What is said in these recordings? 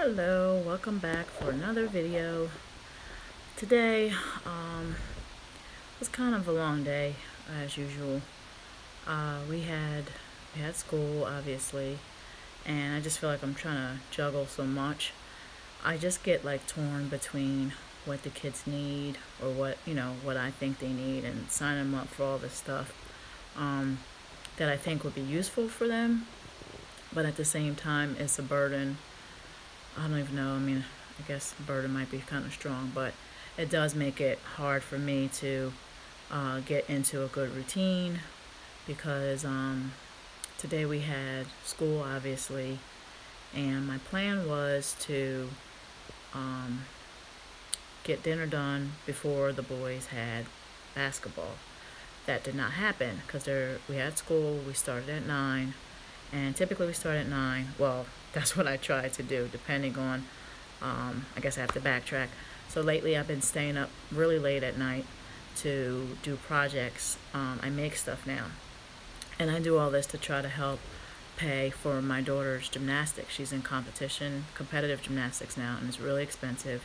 Hello, welcome back for another video. Today was kind of a long day as usual. We had school obviously, and I just feel like I'm trying to juggle so much. I just get like torn between what the kids need or what I think they need, and sign them up for all this stuff that I think would be useful for them, but at the same time it's a burden. I don't even know. I mean, I guess burden might be kind of strong, but it does make it hard for me to get into a good routine because today we had school, obviously, and my plan was to um, get dinner done before the boys had basketball. That did not happen because we had school. We started at 9, and typically we start at 9. Well, that's what I try to do, depending on, I guess I have to backtrack. So lately I've been staying up really late at night to do projects. I make stuff now, and I do all this to try to help pay for my daughter's gymnastics. She's in competitive gymnastics now, and it's really expensive.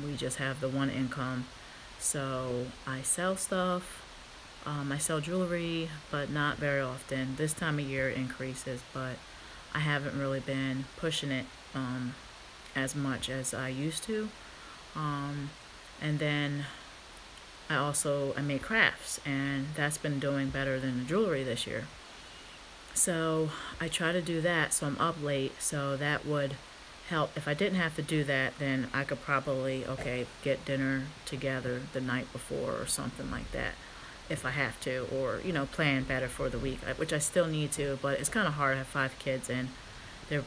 We just have the one income, so I sell stuff. I sell jewelry, but not very often. This time of year it increases, but I haven't really been pushing it as much as I used to. And then I make crafts, and that's been doing better than the jewelry this year. So I try to do that, so I'm up late, so that would help. If I didn't have to do that, then I could probably, get dinner together the night before or something like that if I have to, or plan better for the week, which I still need to, but it's kind of hard. I have 5 kids, and they're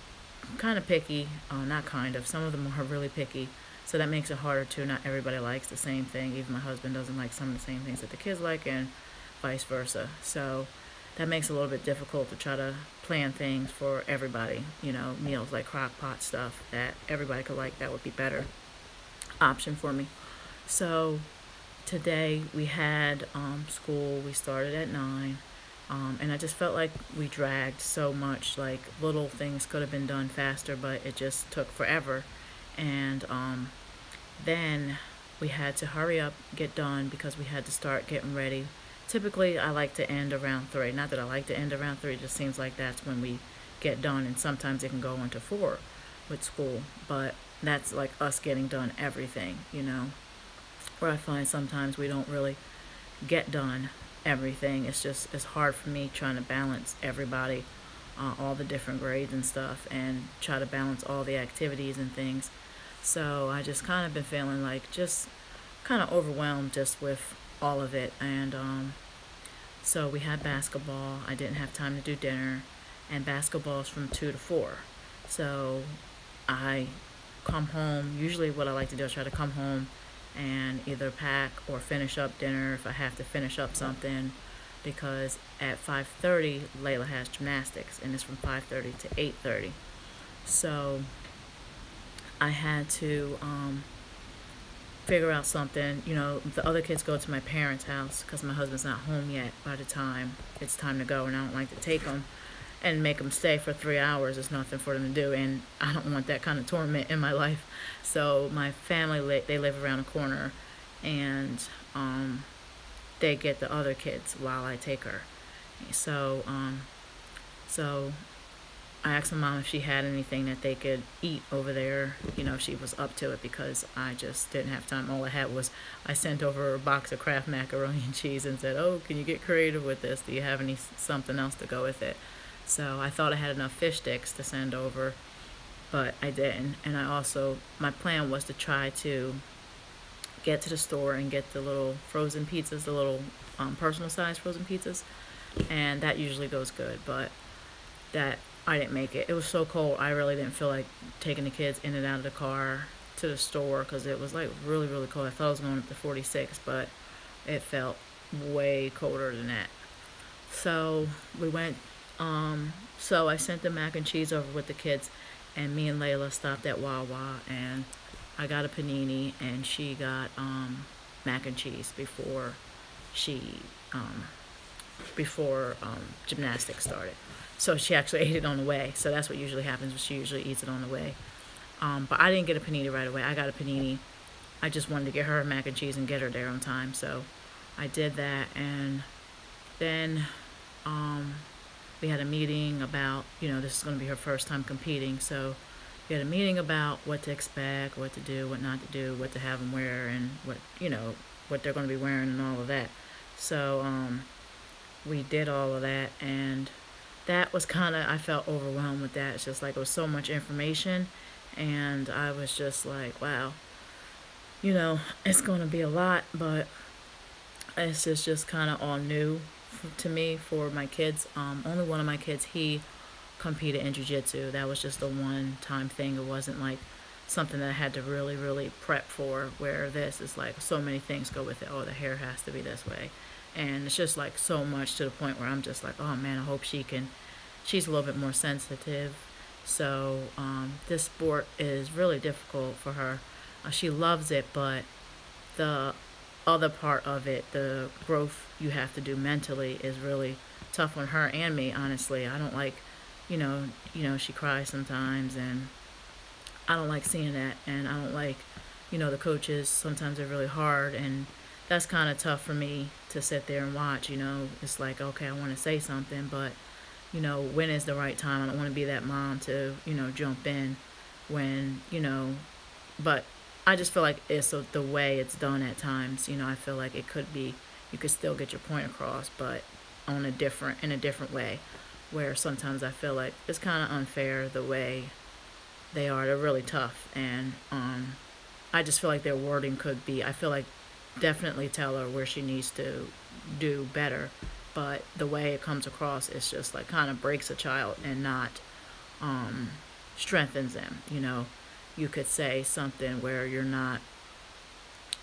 kind of picky. Not kind of, some of them are really picky, so that makes it harder too. Not everybody likes the same thing. Even my husband doesn't like some of the same things that the kids like, and vice versa. So that makes it a little bit difficult to try to plan things for everybody. Meals like crock pot stuff that everybody could like, that would be better option for me. So today we had school. We started at 9, and I just felt like we dragged so much. Like, little things could have been done faster, but it just took forever. And then we had to hurry up, get done, because we had to start getting ready. Typically I like to end around 3. Not that I like to end around 3, it just seems like that's when we get done, and sometimes it can go into 4 with school, but that's like us getting done everything, where I find sometimes we don't really get done everything. It's hard for me trying to balance everybody, all the different grades and stuff, and try to balance all the activities and things. So I just kind of been feeling like just kind of overwhelmed just with all of it. And so we had basketball. I didn't have time to do dinner, and basketball's from 2 to 4. So I come home. Usually what I like to do is try to come home and either pack or finish up dinner if I have to finish up something, because at 5:30 Layla has gymnastics, and it's from 5:30 to 8:30. So I had to figure out something. The other kids go to my parents' house because my husband's not home yet by the time it's time to go, and I don't like to take them and make them stay for 3 hours. There's nothing for them to do, and I don't want that kind of torment in my life. So my family, they live around the corner, and they get the other kids while I take her. So I asked my mom if she had anything that they could eat over there, if she was up to it, because I just didn't have time. All I had was, I sent over a box of Kraft macaroni and cheese and said, oh, can you get creative with this? Do you have something else to go with it? So I thought I had enough fish sticks to send over, but I didn't. And my plan was to try to get to the store and get the little frozen pizzas, the little personal size frozen pizzas, and that usually goes good, but I didn't make it. It was so cold, I really didn't feel like taking the kids in and out of the car to the store, because it was like really, really cold. I thought I was going up to 46, but it felt way colder than that. So we went, so I sent the mac and cheese over with the kids, and me and Layla stopped at Wawa, and I got a panini, and she got mac and cheese before gymnastics started. So she actually ate it on the way. So that's what usually happens. She usually eats it on the way. But I didn't get a panini right away. I got a panini. I just wanted to get her a mac and cheese and get her there on time. So I did that. And then we had a meeting about, this is going to be her first time competing. So we had a meeting about what to expect, what to do, what not to do, what to have them wear, and what they're going to be wearing and all of that. So we did all of that, and that was I felt overwhelmed with that. It's just like it was so much information, and I was just like, wow, it's going to be a lot, but it's just kind of all new to me for my kids. Only one of my kids, he competed in jiu-jitsu. That was just a one-time thing. It wasn't like something that I had to really, really prep for, where this is like so many things go with it. Oh, the hair has to be this way. And it's just like so much to the point where I'm just like, oh man, I hope she's a little bit more sensitive. So this sport is really difficult for her. She loves it, but the other part of it, the growth you have to do mentally, is really tough on her and me, honestly. I don't like, she cries sometimes, and I don't like seeing that, and I don't like, the coaches, sometimes they're really hard, and that's kind of tough for me to sit there and watch. It's like, okay, I want to say something, but when is the right time? I don't want to be that mom to jump in when but I just feel like it's the way it's done at times. I feel like it could be, you could still get your point across, but in a different way, where sometimes I feel like it's kind of unfair the way they are. They're really tough, and I just feel like their wording could be, I feel like, definitely tell her where she needs to do better, but the way it comes across is just like kind of breaks a child and not strengthens them. You could say something where you're not,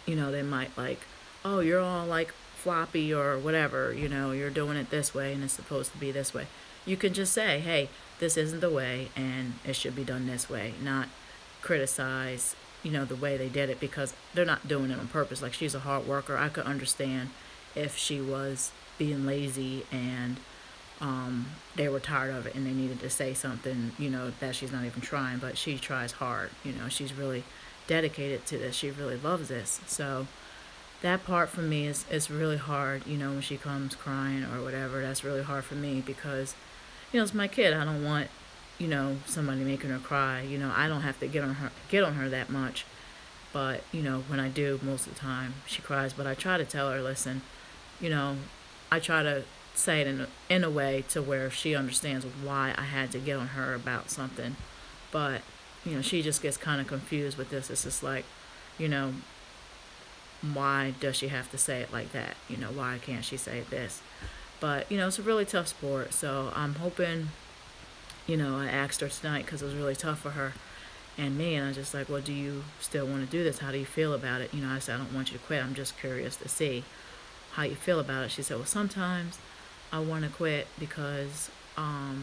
they might like, oh, you're all like floppy or whatever, you're doing it this way and it's supposed to be this way. You can just say, hey, this isn't the way and it should be done this way, not criticize the way they did it, because they're not doing it on purpose. Like, she's a hard worker. I could understand if she was being lazy and they were tired of it and they needed to say something, that she's not even trying, but she tries hard. She's really dedicated to this. She really loves this. So that part for me is really hard, when she comes crying or whatever. That's really hard for me because, it's my kid. I don't want somebody making her cry. I don't have to get on her that much, but when I do, most of the time she cries. But I try to tell her, listen, I try to say it in a way to where she understands why I had to get on her about something. But she just gets kind of confused with this. It's just like, why does she have to say it like that? Why can't she say this? But it's a really tough sport, so I'm hoping, I asked her tonight because it was really tough for her and me, and I was just like, well, do you still want to do this? How do you feel about it? I said, I don't want you to quit. I'm just curious to see how you feel about it. She said, well, sometimes I want to quit because I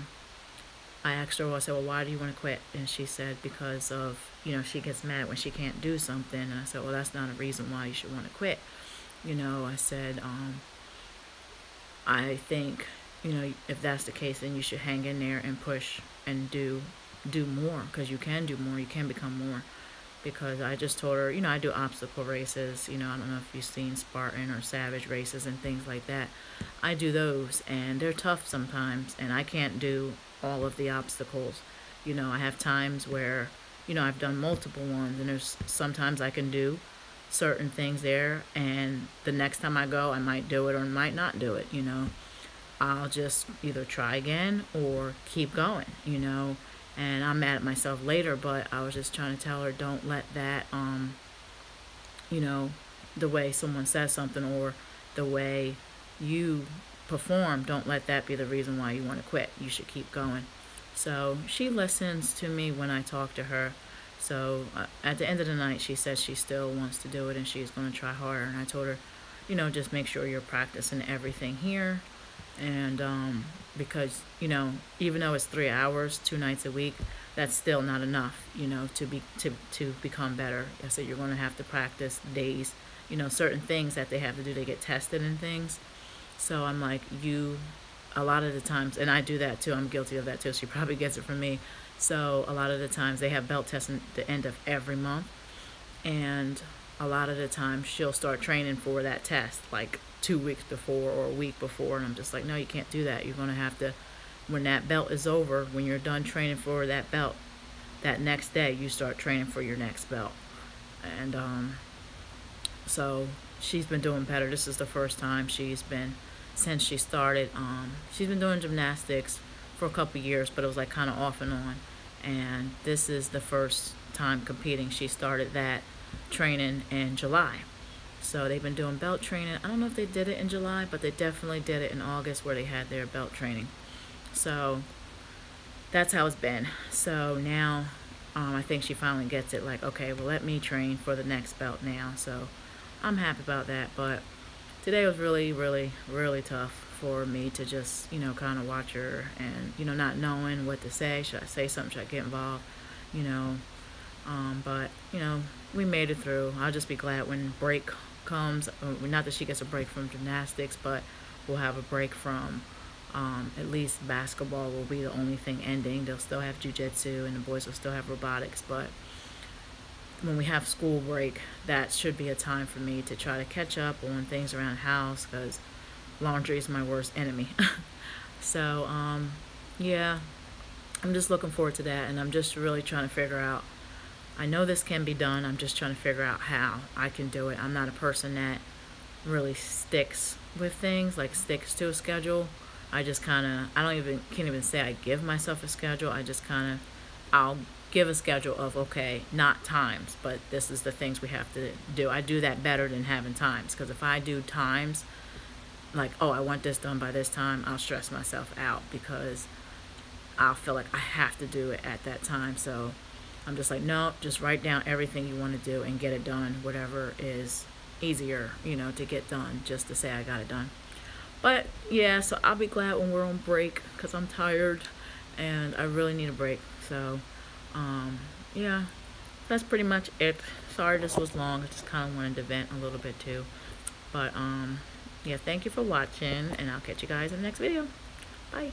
asked her, I said, well, why do you want to quit? And she said, because of, she gets mad when she can't do something. And I said, well, that's not a reason why you should want to quit. I said, I think, if that's the case, then you should hang in there and push and do more, because you can do more. You can become more. Because I just told her, I do obstacle races. I don't know if you've seen Spartan or Savage races and things like that. I do those, and they're tough sometimes, and I can't do all of the obstacles. I have times where, I've done multiple ones, and there's sometimes I can do certain things there, and the next time I go, I might do it or might not do it. I'll just either try again or keep going, and I'm mad at myself later, but I was just trying to tell her, don't let that, the way someone says something or the way you perform, don't let that be the reason why you want to quit. You should keep going. So she listens to me when I talk to her. So at the end of the night, she says she still wants to do it and she's going to try harder. And I told her, just make sure you're practicing everything here. And because, even though it's 3 hours, 2 nights a week, that's still not enough, to become better. I said, you're going to have to practice days, certain things that they have to do. They get tested and things. So I'm like, you a lot of the times, and I do that too, I'm guilty of that too, she probably gets it from me. So a lot of the times they have belt tests at the end of every month, and a lot of the time she'll start training for that test like 2 weeks before or a week before, and I'm just like, no, you can't do that. You're going to have to, when that belt is over, when you're done training for that belt, that next day you start training for your next belt. And so she's been doing better. This is the first time since she started, she's been doing gymnastics for a couple years, but it was like kind of off and on, and this is the first time competing. She started that training in July. So they've been doing belt training. I don't know if they did it in July, but they definitely did it in August where they had their belt training. So that's how it's been. So now I think she finally gets it, like, okay, well, let me train for the next belt now. So I'm happy about that. But today was really, really, really tough for me to just, kind of watch her and, not knowing what to say. Should I say something? Should I get involved? But, we made it through. I'll just be glad when break comes. Not that she gets a break from gymnastics, but we'll have a break from at least basketball will be the only thing ending. They'll still have jiu-jitsu and the boys will still have robotics, but when we have school break, that should be a time for me to try to catch up on things around the house, because laundry is my worst enemy. So yeah, I'm just looking forward to that, and I'm just really trying to figure out, I know this can be done, I'm just trying to figure out how I can do it. I'm not a person that really sticks with things, like sticks to a schedule. I just kind of, can't even say I give myself a schedule. I just kind of, I'll give a schedule of, okay, not times, but this is the things we have to do. I do that better than having times, because if I do times, like, oh, I want this done by this time, I'll stress myself out because I'll feel like I have to do it at that time. So I'm just like, no, just write down everything you want to do and get it done, whatever is easier, to get done, just to say I got it done. But yeah, so I'll be glad when we're on break, because I'm tired and I really need a break. So yeah, that's pretty much it. Sorry this was long. I just kind of wanted to vent a little bit too. But yeah, thank you for watching, and I'll catch you guys in the next video. Bye.